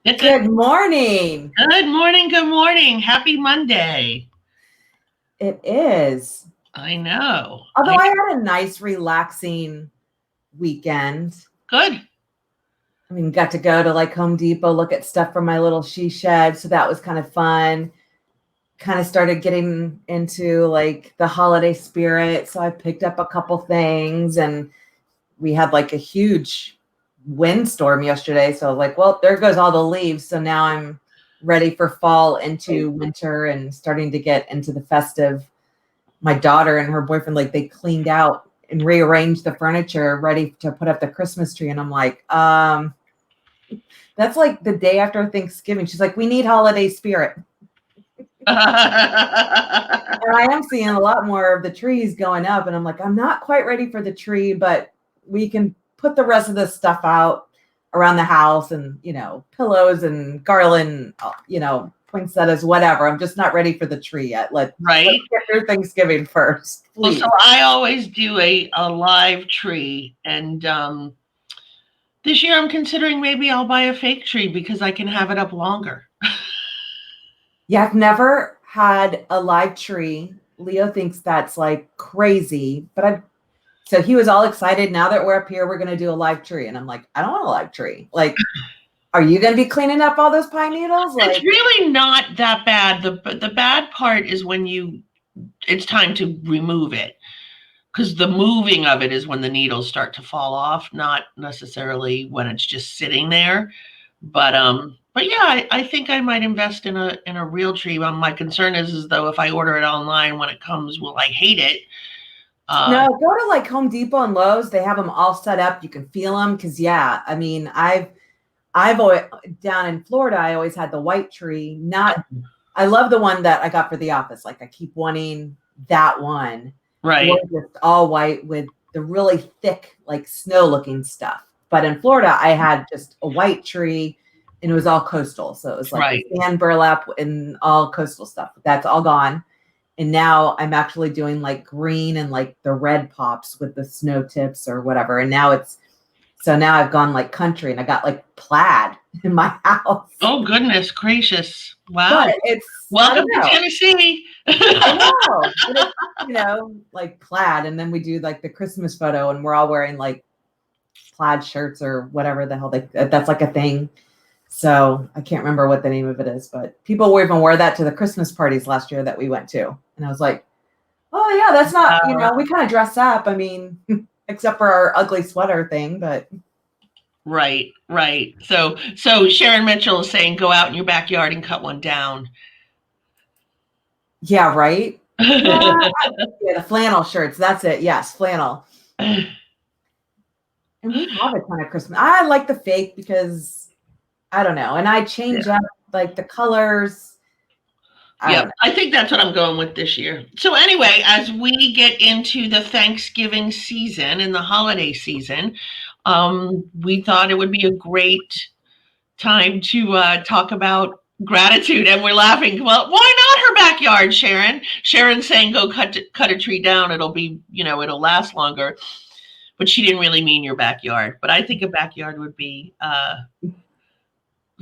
Good morning. Good morning. Good morning. Happy Monday. It is. I know. Although I had a nice, relaxing weekend. Good. I mean, got to go to like Home Depot, look at stuff from my little she shed. So that was kind of fun. Kind of started getting into like the holiday spirit. So I picked up a couple things and we had like a huge windstorm yesterday. So I was like, well, there goes all the leaves. So now I'm ready for fall into winter and starting to get into the festive. My daughter and her boyfriend, like they cleaned out and rearranged the furniture ready to put up the Christmas tree. And I'm like, that's like the day after Thanksgiving. She's like, we need holiday spirit. And I am seeing a lot more of the trees going up. And I'm like, I'm not quite ready for the tree, but we can put the rest of this stuff out around the house and, pillows and garland, poinsettias, whatever. I'm just not ready for the tree yet. Let's get through Thanksgiving first, please. Well, so I always do a live tree. And this year I'm considering maybe I'll buy a fake tree because I can have it up longer. Yeah, I've never had a live tree. Leo thinks that's like crazy, but so he was all excited. Now that we're up here, we're going to do a live tree. And I'm like, I don't want a live tree. Like, are you going to be cleaning up all those pine needles? Like, it's really not that bad. The bad part is when it's time to remove it. Because the moving of it is when the needles start to fall off, not necessarily when it's just sitting there. But yeah, I think I might invest in a real tree. My concern is though if I order it online when it comes, will I hate it? No, go to like Home Depot and Lowe's. They have them all set up. You can feel them because I mean, I've always down in Florida. I always had the white tree. I love the one that I got for the office. Like I keep wanting that one. Right. Just all white with the really thick, like snow looking stuff. But in Florida, I had just a white tree and it was all coastal. So it was like sand burlap and all coastal stuff. That's all gone. And now I'm actually doing like green and like the red pops with the snow tips or whatever. And now I've gone like country and I got like plaid in my house. Oh, goodness gracious. Wow. But welcome to Tennessee. I know. Like plaid. And then we do like the Christmas photo and we're all wearing like plaid shirts or whatever the hell that's like a thing. So I can't remember what the name of it is, but people even wore that to the Christmas parties last year that we went to. And I was like, oh yeah, that's not, we kind of dress up. I mean, except for our ugly sweater thing, but. Right. So Sharon Mitchell is saying, go out in your backyard and cut one down. Yeah, right. Yeah, the flannel shirts. That's it. Yes, flannel. And we have a ton of Christmas. I like the fake because I don't know. And I change up like the colors. I think that's what I'm going with this year. So anyway, as we get into the Thanksgiving season and the holiday season, we thought it would be a great time to talk about gratitude. And we're laughing. Well, why not her backyard, Sharon? Sharon's saying go cut a tree down. It'll be, it'll last longer. But she didn't really mean your backyard. But I think a backyard would be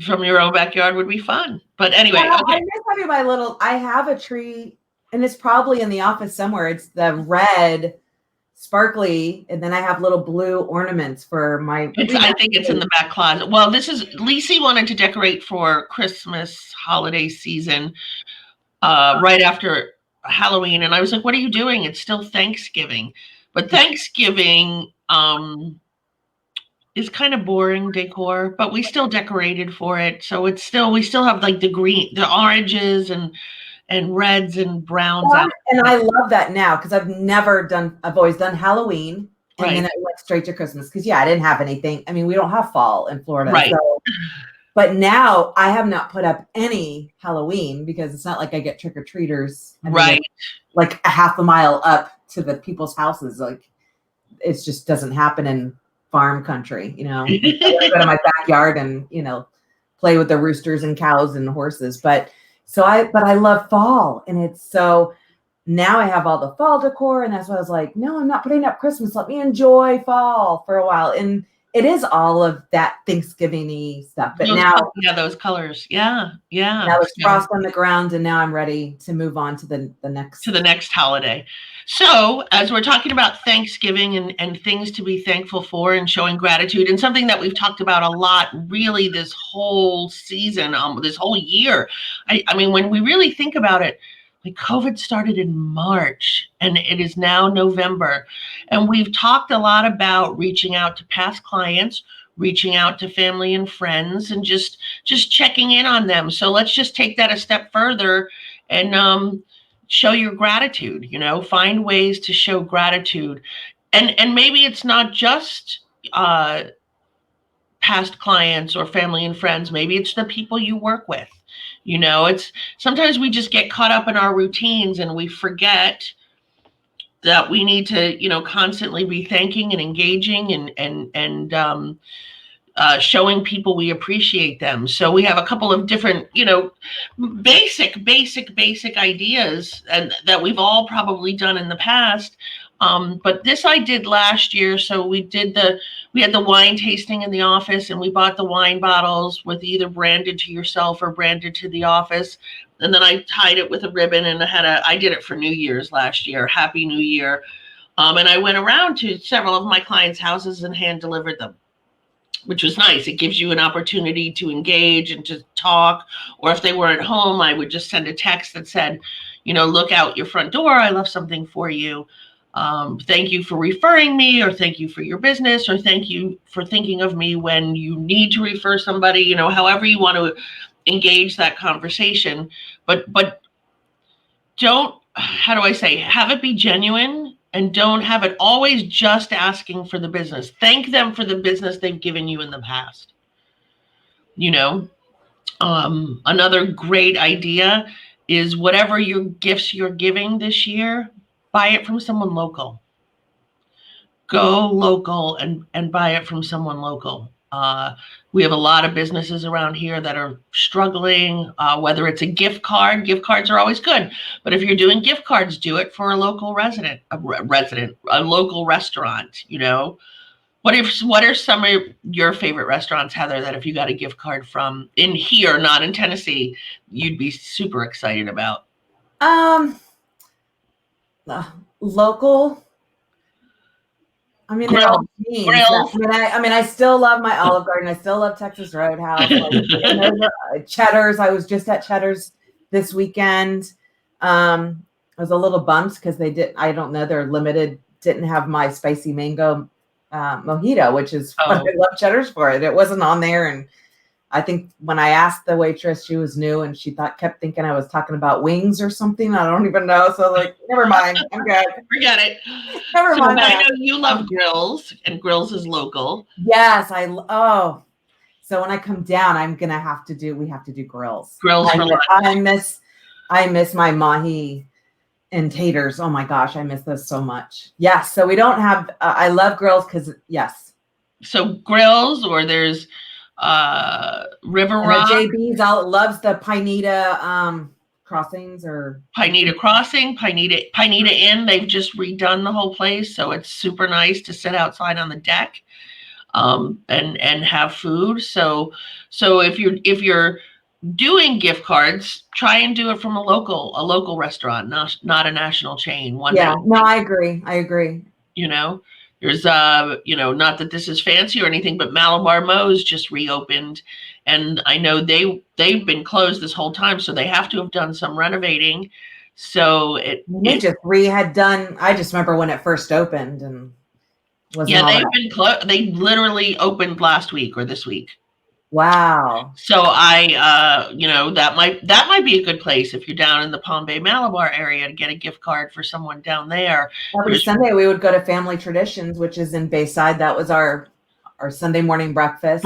from your own backyard would be fun. But anyway, okay. I miss having I have a tree and it's probably in the office somewhere. It's the red sparkly, and then I have little blue ornaments for my. I think it's in the back closet. Well, Lisi wanted to decorate for Christmas holiday season right after Halloween, and I was like, "What are you doing? It's still Thanksgiving." But Thanksgiving is kind of boring decor, but we still decorated for it. So we still have like the oranges and reds and browns. And I love that now because I've always done Halloween and then it went straight to Christmas because I didn't have anything. I mean, we don't have fall in Florida. Right. So, but now I have not put up any Halloween because it's not like I get trick-or-treaters. Right. Like a half a mile up to the people's houses. Like it just doesn't happen in farm country, I go to my backyard and, play with the roosters and cows and horses. But I love fall. And it's so now I have all the fall decor. And that's why I was like, no, I'm not putting up Christmas. Let me enjoy fall for a while. And it is all of that Thanksgiving-y stuff. But now, those colors. Yeah. Yeah. now it's frost on the ground, and now I'm ready to move on to the next holiday. So as we're talking about Thanksgiving and things to be thankful for and showing gratitude, and something that we've talked about a lot really this whole season, this whole year. I mean, when we really think about it, like COVID started in March and it is now November. And we've talked a lot about reaching out to past clients, reaching out to family and friends, and just checking in on them. So let's just take that a step further and show your gratitude, find ways to show gratitude. And maybe it's not just past clients or family and friends. Maybe it's the people you work with. It's sometimes we just get caught up in our routines and we forget that we need to, constantly be thanking and engaging and showing people we appreciate them. So we have a couple of different, basic ideas and that we've all probably done in the past. But this I did last year. So we had the wine tasting in the office, and we bought the wine bottles with either branded to yourself or branded to the office. And then I tied it with a ribbon, and I did it for New Year's last year. Happy New Year. And I went around to several of my clients' houses and hand delivered them, which was nice. It gives you an opportunity to engage and to talk. Or if they were at home, I would just send a text that said, look out your front door. I left something for you. Thank you for referring me, or thank you for your business, or thank you for thinking of me when you need to refer somebody, however you want to engage that conversation. But don't, how do I say, have it be genuine, and don't have it always just asking for the business. Thank them for the business they've given you in the past. Another great idea is whatever your gifts you're giving this year, buy it from someone local. Go local and buy it from someone local. We have a lot of businesses around here that are struggling, whether it's a gift card. Gift cards are always good. But if you're doing gift cards, do it for a local a local restaurant. What are some of your favorite restaurants, Heather, that if you got a gift card from in here, not in Tennessee, you'd be super excited about? Local. I mean, they're all teams. I still love my Olive Garden. I still love Texas Roadhouse. Cheddar's. I was just at Cheddar's this weekend. I was a little bummed because I don't know, they're limited, didn't have my spicy mango mojito, which is what I love Cheddar's for. It wasn't on there. And I think when I asked the waitress, she was new and she kept thinking I was talking about wings or something. I don't even know. So never mind. I'm good. Forget it. Never mind. I know you love Grills, and Grills is local. Yes. So when I come down, we have to do Grills. I miss my mahi and taters. Oh my gosh. I miss those so much. Yes. So we don't have, I love Grills because yes. So Grills, or there's River Rock. JB's loves the Pineda crossings, or Pineda Crossing, Pineda Inn. They've just redone the whole place, so it's super nice to sit outside on the deck and have food. So if you're doing gift cards, try and do it from a local restaurant, not a national chain. I agree. There's not that this is fancy or anything, but Malabar Mo's just reopened, and I know they've been closed this whole time, so they have to have done some renovating. So I just remember when it first opened, and they've been closed. They literally opened last week or this week. Wow. So that might be a good place if you're down in the Palm Bay Malabar area to get a gift card for someone down there. Every Sunday we would go to Family Traditions, which is in Bayside. That was our Sunday morning breakfast.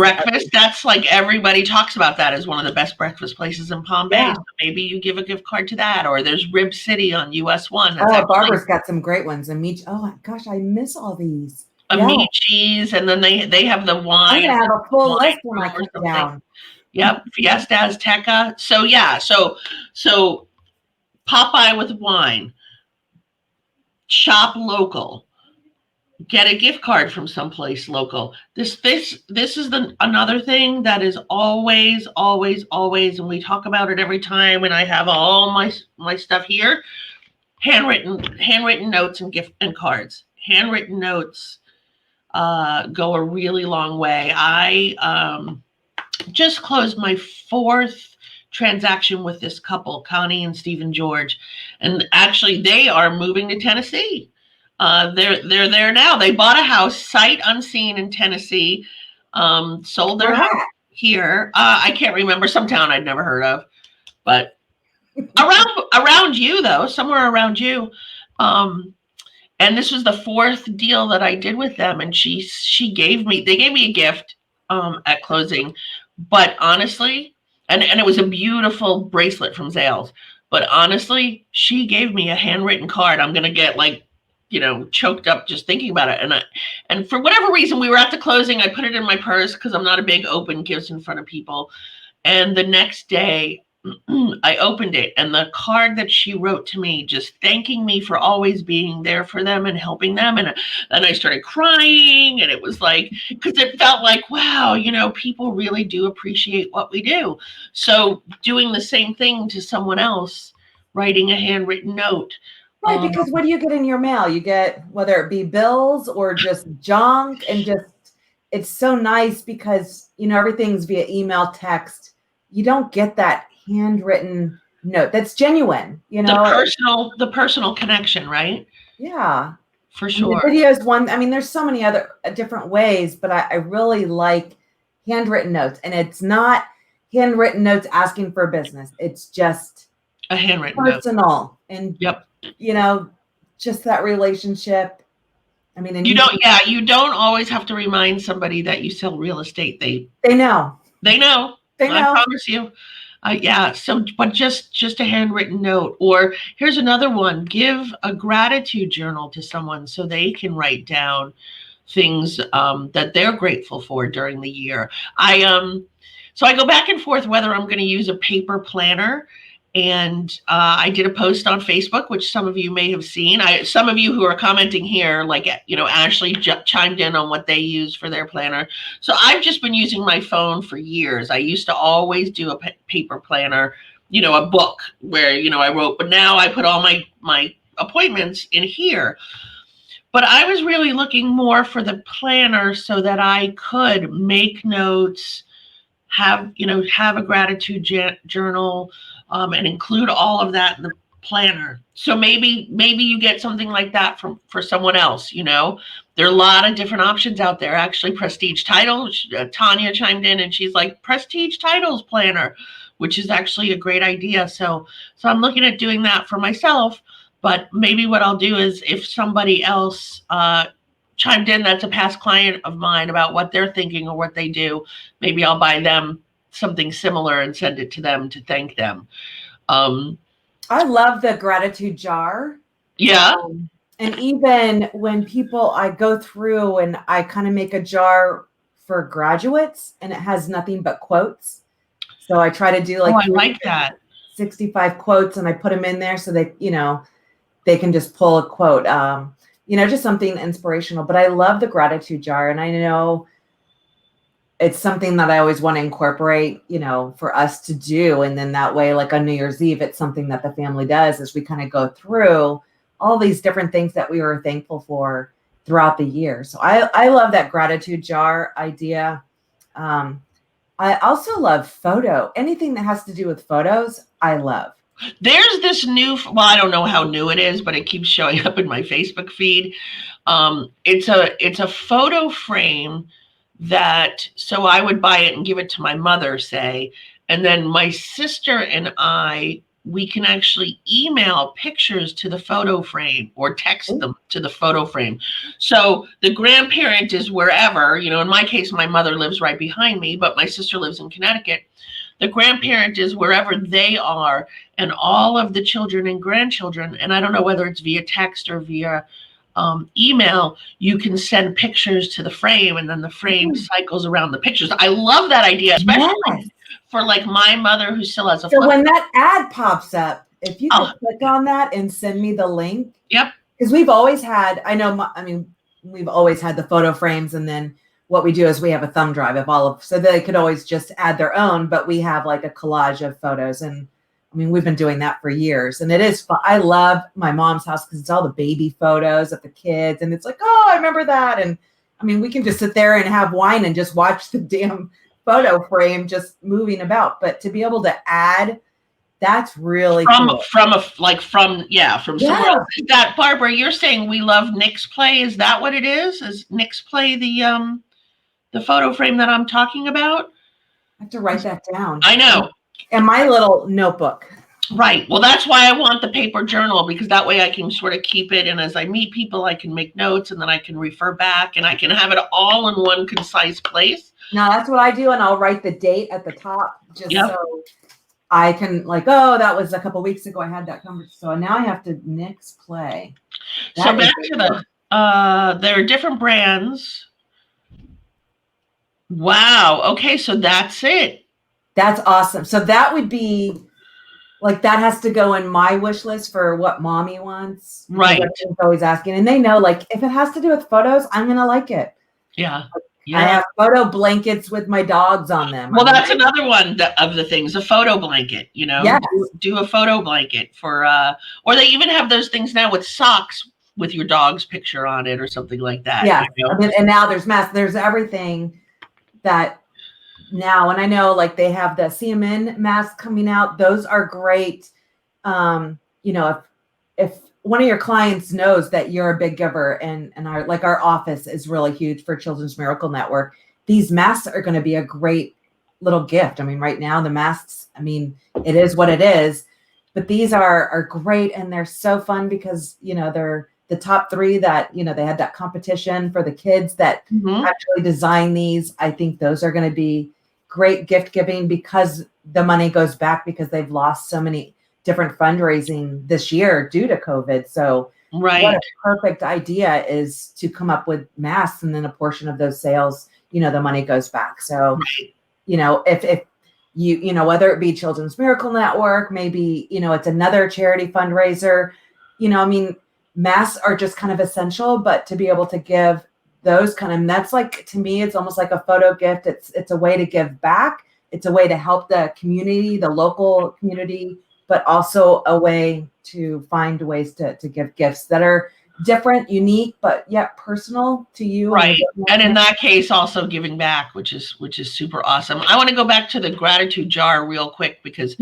That's like, everybody talks about that as one of the best breakfast places in Palm Bay. Yeah. So maybe you give a gift card to that. Or there's Rib City on US 1. Barbara's got some great ones. And oh gosh, I miss all these. Cheese, and then they have the wine. I'm gonna have a full list when I come down. Yep, Fiesta Azteca. So Popeye with wine. Shop local. Get a gift card from someplace local. This is another thing that is always, always, always, and we talk about it every time. And I have all my stuff here. Handwritten notes and gift and cards. Handwritten notes go a really long way. I just closed my 4th transaction with this couple, Connie and Stephen George, and actually they are moving to Tennessee. They're there now. They bought a house sight unseen in Tennessee, sold their house here. I can't remember, some town I'd never heard of, but around you though, somewhere around you. And this was the 4th deal that I did with them, and they gave me a gift at closing. But honestly, and it was a beautiful bracelet from Zales. But honestly, she gave me a handwritten card. I'm gonna get choked up just thinking about it. And for whatever reason, we were at the closing. I put it in my purse because I'm not a big open gifts in front of people. And the next day, I opened it, and the card that she wrote to me, just thanking me for always being there for them and helping them. And I started crying, and it was like, because it felt like, wow, people really do appreciate what we do. So doing the same thing to someone else, writing a handwritten note. Right, because what do you get in your mail? You get, whether it be bills or just junk, and it's so nice because, everything's via email, text. You don't get that handwritten note that's genuine, the personal connection, right? Yeah, for sure. The video is one. I mean, there's so many other different ways, but I really like handwritten notes, and it's not handwritten notes asking for business. It's just a handwritten personal note. And yep, just that relationship. I mean, and you don't always have to remind somebody that you sell real estate. They know. I promise you. Yeah. So, but just a handwritten note. Or here's another one: give a gratitude journal to someone so they can write down things that they're grateful for during the year. So I go back and forth whether I'm going to use a paper planner. And I did a post on Facebook, which some of you may have seen. Some of you who are commenting here, like, Ashley chimed in on what they use for their planner. So I've just been using my phone for years. I used to always do a paper planner, a book where, I wrote, but now I put all my appointments in here. But I was really looking more for the planner so that I could make notes, have a gratitude journal, and include all of that in the planner. So maybe you get something like that for someone else. There are a lot of different options out there. Actually, Prestige Titles, Tanya chimed in and she's like, Prestige Titles planner, which is actually a great idea. So I'm looking at doing that for myself. But maybe what I'll do is, if somebody else chimed in that's a past client of mine about what they're thinking or what they do, maybe I'll buy them something similar and send it to them to thank them. I love the gratitude jar. Yeah. And even when I go through and I kind of make a jar for graduates, and it has nothing but quotes. So I try to do I like that. 65 quotes, and I put them in there so they can just pull a quote, just something inspirational. But I love the gratitude jar, and I know it's something that I always want to incorporate, for us to do. And then that way, like on New Year's Eve, it's something that the family does as we kind of go through all these different things that we were thankful for throughout the year. So I love that gratitude jar idea. I also love anything that has to do with photos. I love. There's this new, I don't know how new it is, but it keeps showing up in my Facebook feed. It's a photo frame so I would buy it and give it to my mother, say, and then my sister and we can actually email pictures to the photo frame or text them to the photo frame. So the grandparent is wherever, in my case, my mother lives right behind me, but my sister lives in Connecticut. The grandparent is wherever they are, and all of the children and grandchildren, and I don't know whether it's via text or via email, you can send pictures to the frame, and then the frame cycles around the pictures. I love that idea, especially for like my mother who still has a flip. So when that ad pops up, if you could click on that and send me the link. Yep. Because we've always had, we've always had the photo frames, and then what we do is we have a thumb drive of all of, so they could always just add their own, but we have like a collage of photos. And I mean, we've been doing that for years, and it is fun. I love my mom's house because it's all the baby photos of the kids, and it's like, oh, I remember that. And I mean, we can just sit there and have wine and just watch the damn photo frame just moving about. But to be able to add, that's really cool. From somewhere else. Is that, Barbara, you're saying we love Nick's Play? Is that what it is? Is Nick's Play the photo frame that I'm talking about? I have to write that down. I know. And my little notebook. Right. Well, that's why I want the paper journal, because that way I can sort of keep it. And as I meet people, I can make notes, and then I can refer back, and I can have it all in one concise place. No, that's what I do. And I'll write the date at the top just so I can, like, oh, that was a couple weeks ago I had that conversation. So now I have to Nick's Play. So back to there are different brands. Wow. Okay. So that's it. That's awesome. So that would be like, that has to go in my wish list for what mommy wants. Right. She's always asking. And they know, like, if it has to do with photos, I'm going to like it. Yeah. I have photo blankets with my dogs on them. Well, that's another one of the things, a photo blanket, do a photo blanket for, or they even have those things now with socks with your dog's picture on it or something like that. Yeah. I mean, and now there's masks, there's everything that now, and I know like they have the CMN masks coming out. Those are great. If one of your clients knows that you're a big giver, and our office is really huge for Children's Miracle Network, these masks are going to be a great little gift. I mean, right now the masks, I mean, it is what it is, but these are great, and they're so fun because, they're the top 3 that, they had that competition for the kids that actually designed these. I think those are going to be great gift giving because the money goes back, because they've lost so many different fundraising this year due to COVID. So what a perfect idea is to come up with masks, and then a portion of those sales, the money goes back. So, if you, whether it be Children's Miracle Network, maybe, it's another charity fundraiser, I mean, masks are just kind of essential, but to be able to give those that's like, to me, it's almost like a photo gift. It's a way to give back. It's a way to help the community, the local community, but also a way to find ways to give gifts that are different, unique, but yet personal to you. Right. And in that case, also giving back, which is super awesome. I want to go back to the gratitude jar real quick, because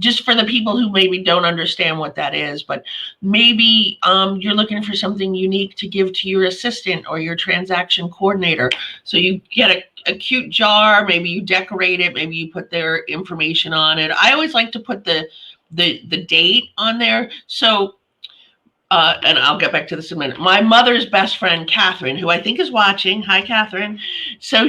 just for the people who maybe don't understand what that is, but maybe you're looking for something unique to give to your assistant or your transaction coordinator. So you get a cute jar, maybe you decorate it, maybe you put their information on it. I always like to put the date on there. So, and I'll get back to this in a minute. My mother's best friend, Catherine, who I think is watching. Hi, Catherine. So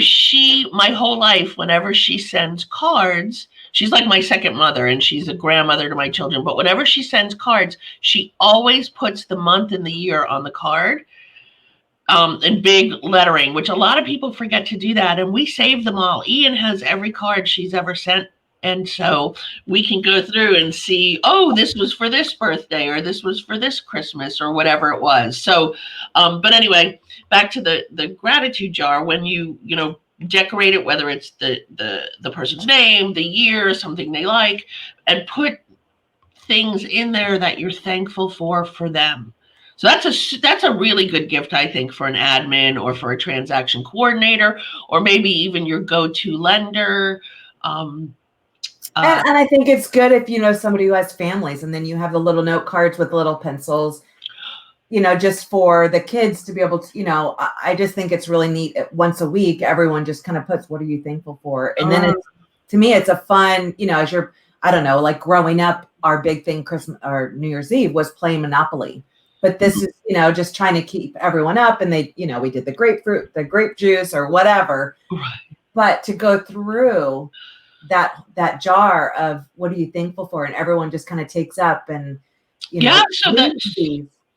my whole life, whenever she sends cards, she's like my second mother, and she's a grandmother to my children. But whenever she sends cards, she always puts the month and the year on the card in big lettering, which a lot of people forget to do that. And we save them all. Ian has every card she's ever sent. And so we can go through and see, oh, this was for this birthday, or this was for this Christmas, or whatever it was. So, but anyway, back to the gratitude jar. When you decorate it, whether it's the person's name, the year, something they like, and put things in there that you're thankful for them. So that's a really good gift, I think, for an admin or for a transaction coordinator, or maybe even your go-to lender. And I think it's good if you know somebody who has families, and then you have the little note cards with little pencils, just for the kids to be able to, I just think it's really neat. Once a week, everyone just kind of puts, what are you thankful for? And then to me, it's a fun, as you're, I don't know, like growing up, our big thing, Christmas or New Year's Eve, was playing Monopoly. But this is, just trying to keep everyone up. And they, we did the grapefruit, the grape juice, or whatever. Right. But to go through that jar of what are you thankful for, and everyone just kind of takes up, and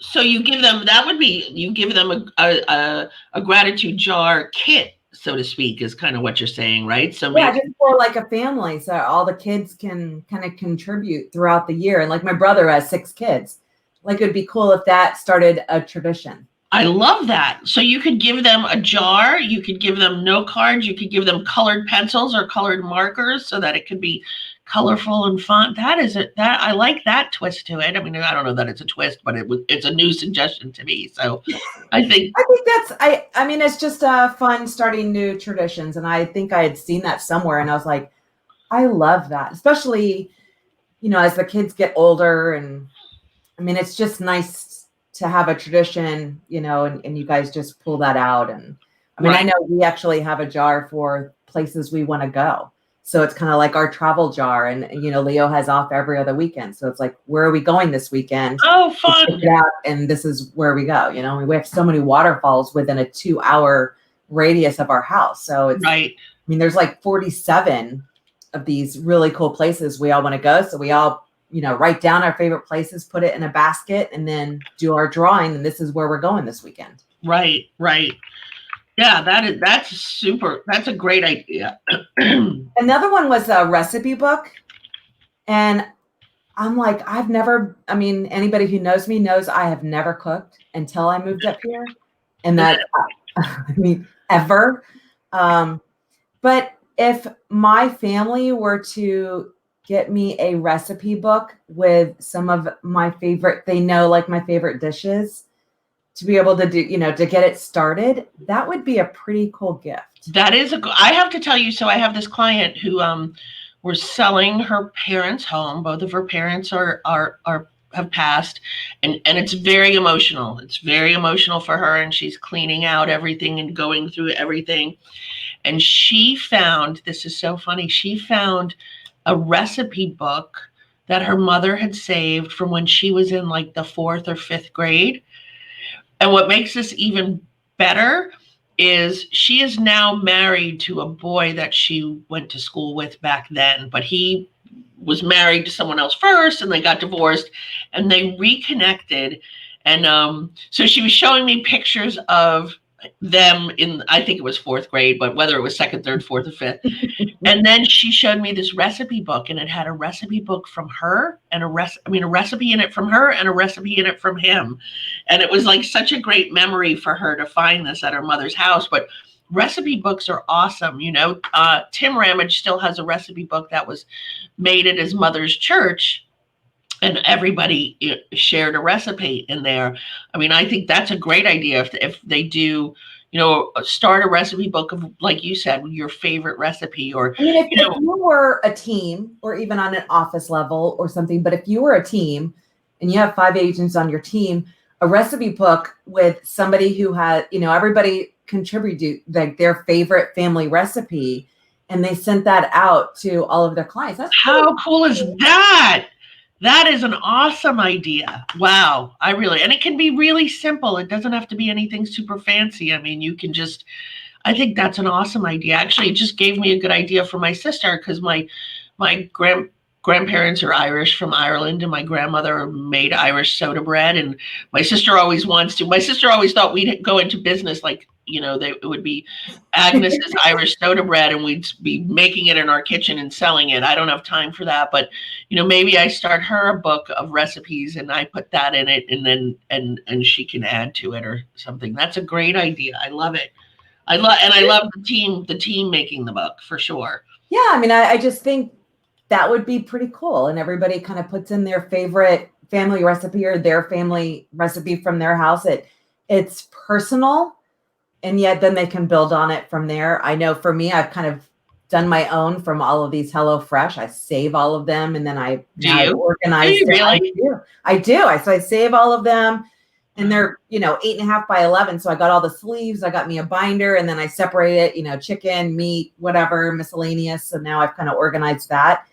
so you give them, you give them a gratitude jar kit, so to speak, is kind of what you're saying, right? So just for like a family, so all the kids can kind of contribute throughout the year. And like my brother has 6 kids, like it would be cool if that started a tradition. I love that. So you could give them a jar, you could give them note cards, you could give them colored pencils or colored markers so that it could be colorful and fun. That is it. That I like that twist to it. I mean, I don't know that it's a twist, but it's a new suggestion to me. So I think that's I mean it's just fun starting new traditions, and I think I had seen that somewhere, and I was like, I love that, especially as the kids get older, and I mean it's just nice to have a tradition, and you guys just pull that out. And I mean, I know we actually have a jar for places we want to go. So it's kind of like our travel jar. And, Leo has off every other weekend. So it's like, where are we going this weekend? Oh, fun. And this is where we go. We have so many waterfalls within a 2-hour radius of our house. So it's, I mean, there's like 47 of these really cool places we all want to go. So we all write down our favorite places, put it in a basket, and then do our drawing. And this is where we're going this weekend. Right. Yeah, that's super. That's a great idea. Another one was a recipe book. And I'm like, anybody who knows me knows I have never cooked until I moved up here. And that, ever. But if my family were to get me a recipe book with some of my favorite, my favorite dishes to be able to do, to get it started, that would be a pretty cool gift. That is I have to tell you, so I have this client who we're selling her parents' home. Both of her parents have passed, and it's very emotional. It's very emotional for her, and she's cleaning out everything and going through everything. And she found, this is so funny, she found a recipe book that her mother had saved from when she was in like the 4th or 5th grade. And what makes this even better is she is now married to a boy that she went to school with back then, but he was married to someone else first, and they got divorced, and they reconnected. And so she was showing me pictures of them in, I think it was 4th grade, but whether it was 2nd, 3rd, 4th, or 5th. And then she showed me this recipe book, and it had a recipe book from her and a recipe in it from her and a recipe in it from him. And it was like such a great memory for her to find this at her mother's house. But recipe books are awesome. Tim Ramage still has a recipe book that was made at his mother's church, and everybody shared a recipe in there. I mean, I think that's a great idea if they do, start a recipe book of, like you said, your favorite recipe. Or if you were a team, or even on an office level or something, but if you were a team and you have 5 agents on your team, a recipe book with somebody who had, everybody contributed like their favorite family recipe, and they sent that out to all of their clients. That's how cool is that? That is an awesome idea. Wow. And it can be really simple. It doesn't have to be anything super fancy. I mean, you can just, I think that's an awesome idea. Actually, it just gave me a good idea for my sister, because my grandparents are Irish from Ireland, and my grandmother made Irish soda bread. And my sister always thought we'd go into business like, it would be Agnes's Irish soda bread, and we'd be making it in our kitchen and selling it. I don't have time for that, but maybe I start her a book of recipes and I put that in it, and then and she can add to it or something. That's a great idea. I love it. I love the team making the book for sure. Yeah, I mean, I just think that would be pretty cool, and everybody kind of puts in their favorite family recipe or their family recipe from their house. It's personal. And yet then they can build on it from there. I know for me, I've kind of done my own from all of these HelloFresh. I save all of them, and then I organize them. Really? I do. So I save all of them, and they're 8.5 by 11. So I got all the sleeves. I got me a binder, and then I separate it. Chicken, meat, whatever, miscellaneous. So now I've kind of organized that.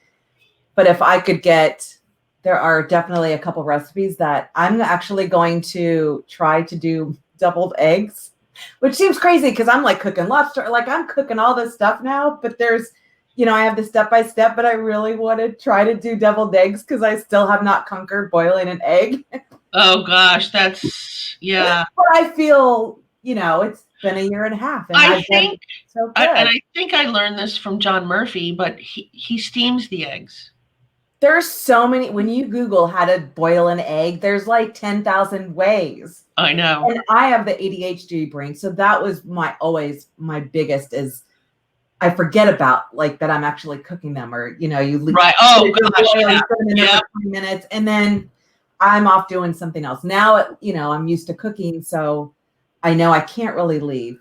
But if I could there are definitely a couple recipes that I'm actually going to try to do deviled eggs. Which seems crazy because I'm like cooking lobster, like I'm cooking all this stuff now, but there's, I have the step-by-step, but I really want to try to do deviled eggs because I still have not conquered boiling an egg. Oh gosh, yeah. But I feel, it's been 1.5 years. And I think I learned this from John Murphy, but he steams the eggs. There's so many. When you Google how to boil an egg, there's like 10,000 ways. I know. And I have the ADHD brain. So that was always my biggest is I forget about like that I'm actually cooking them, or, you Right. Oh, gosh. Yeah. Put them in there for 20 minutes and then I'm off doing something else. Now, I'm used to cooking, so I know I can't really leave.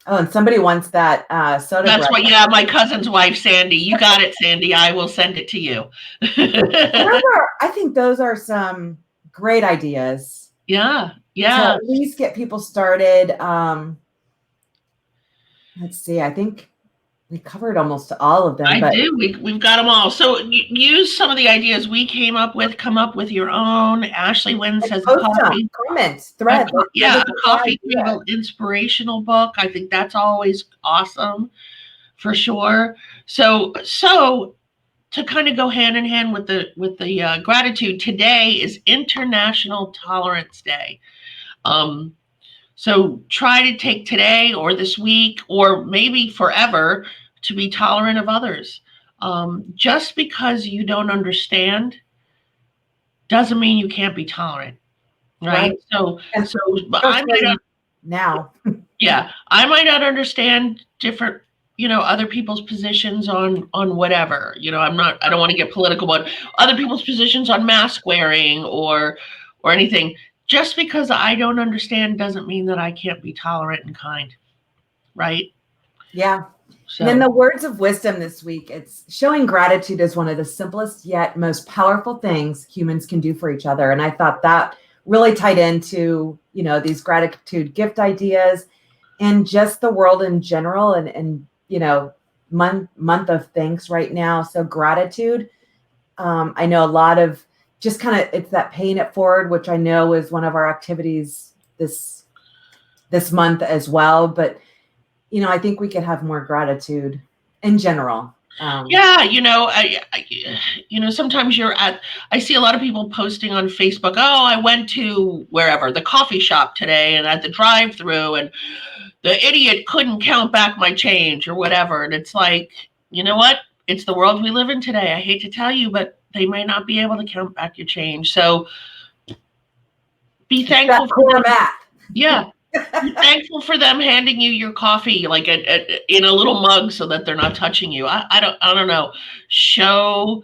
And somebody wants that soda That's bread. what, my cousin's wife, Sandy. You got it, Sandy. I will send it to you. I think those are some great ideas. Yeah. To at least get people started. Let's see. I think we covered almost all of them. I do. We've got them all. So use some of the ideas we came up with. Come up with your own. Ashley Wynn says coffee. Comments, thread. A coffee table inspirational book. I think that's always awesome for sure. So to kind of go hand in hand with the gratitude, today is International Tolerance Day. So try to take today or this week or maybe forever to be tolerant of others. Just because you don't understand doesn't mean you can't be tolerant, right? So I might not, now. Yeah, I might not understand different, other people's positions on whatever. I don't want to get political, but other people's positions on mask wearing or anything. Just because I don't understand doesn't mean that I can't be tolerant and kind, right? Yeah. So. And then the words of wisdom this week, it's showing gratitude is one of the simplest yet most powerful things humans can do for each other. And I thought that really tied into, these gratitude gift ideas and just the world in general and month of thanks right now. So gratitude. I know a lot of just kind of, it's that paying it forward, which I know is one of our activities this month as well. But, I think we could have more gratitude in general. Sometimes I see a lot of people posting on Facebook, oh, I went to wherever, the coffee shop today and at the drive-through and the idiot couldn't count back my change or whatever. And it's like, you know what? It's the world we live in today. I hate to tell you, but they may not be able to count back your change. So be thankful for that. Yeah. Be thankful for them handing you your coffee, like in a little mug so that they're not touching you. I don't know. Show,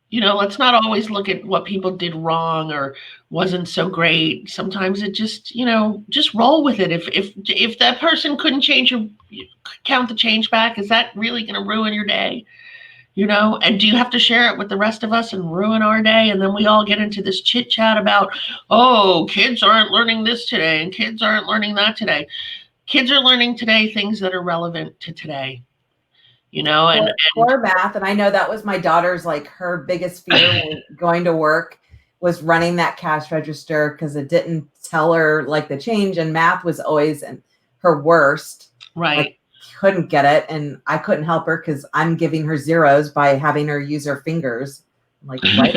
let's not always look at what people did wrong or wasn't so great. Sometimes it just roll with it. If that person couldn't count the change back, is that really going to ruin your day? And do you have to share it with the rest of us and ruin our day? And then we all get into this chit chat about, oh, kids aren't learning this today and kids aren't learning that today. Kids are learning today things that are relevant to today, and core math. And I know that was my daughter's, like, her biggest fear when going to work was running that cash register because it didn't tell her like the change, and math was always her worst. Right. Like, couldn't get it, and I couldn't help her because I'm giving her zeros by having her use her fingers. I'm like, why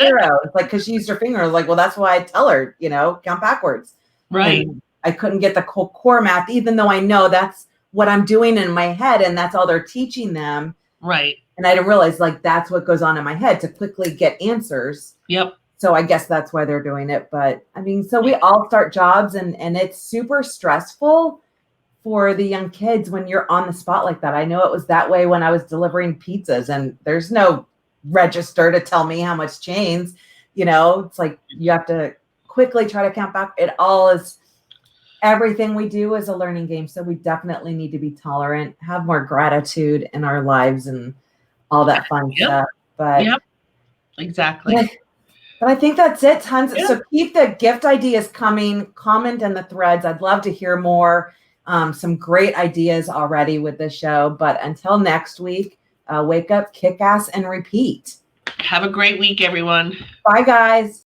zero? It's like, because she used her finger. Like, well, that's why I tell her, count backwards. Right. And I couldn't get the core math, even though I know that's what I'm doing in my head, and that's all they're teaching them. Right. And I didn't realize, like, that's what goes on in my head to quickly get answers. Yep. So I guess that's why they're doing it. But I mean, so we all start jobs, and it's super stressful for the young kids when you're on the spot like that. I know it was that way when I was delivering pizzas, and there's no register to tell me how much change, it's like you have to quickly try to count back. Everything we do is a learning game. So we definitely need to be tolerant, have more gratitude in our lives and all that fun stuff. But exactly. But I think that's it. Tons. Yeah. So keep the gift ideas coming. Comment in the threads. I'd love to hear more. Some great ideas already with this show. But until next week, wake up, kick ass, and repeat. Have a great week, everyone. Bye, guys.